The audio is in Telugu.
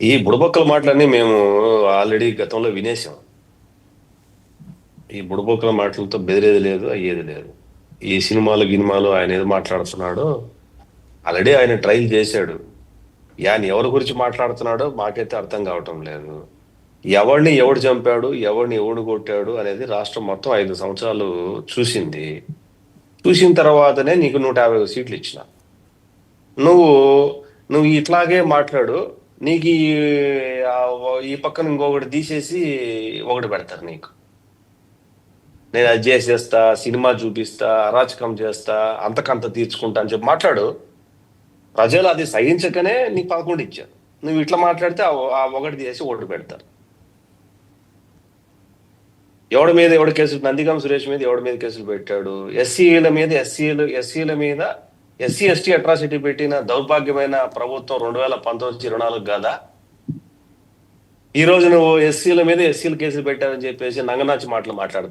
ఈ బుడబొక్కల మాటలన్నీ మేము ఆల్రెడీ గతంలో వినేసాం. ఈ బుడబొక్కల మాటలతో బెదిరేది లేదు, అయ్యేది లేదు. ఈ సినిమాలు గినిమాలు ఆయన ఏదో మాట్లాడుతున్నాడో ఆల్రెడీ ఆయన ట్రైల్ చేశాడు. ఆయన ఎవరి గురించి మాట్లాడుతున్నాడో మాకైతే అర్థం కావటం లేదు. ఎవడిని ఎవడు చంపాడు, ఎవడిని ఎవడు కొట్టాడు అనేది రాష్ట్రం మొత్తం 5 సంవత్సరాలు చూసింది. చూసిన తర్వాతనే నీకు 150 సీట్లు ఇచ్చిన. నువ్వు నువ్వు ఇట్లాగే మాట్లాడు. నీకు ఈ పక్కన ఇంకొకటి తీసేసి ఒకటి పెడతారు నీకు. నేను అది చేసేస్తా, సినిమా చూపిస్తా, అరాచకం చేస్తా, అంతకంత తీర్చుకుంటా అని చెప్పి మాట్లాడు. ప్రజలు అది సహించకనే నీకు 11 ఇచ్చారు. నువ్వు ఇట్లా మాట్లాడితే ఆ ఒకటి తీసేసి ఒకటి పెడతారు. ఎవడి మీద ఎవడి కేసులు, నందిగం సురేష్ మీద ఎవడి మీద కేసులు పెట్టాడు? ఎస్సీల మీద ఎస్సీ ఎస్టీ అట్రాసిటీ పెట్టిన దౌర్భాగ్యమైన ప్రభుత్వం 2019-24 కాదా? ఈ రోజు నువ్వు ఎస్సీల మీద ఎస్సీలు కేసులు పెట్టారని చెప్పేసి నంగనాచి మాటలు మాట్లాడతావు.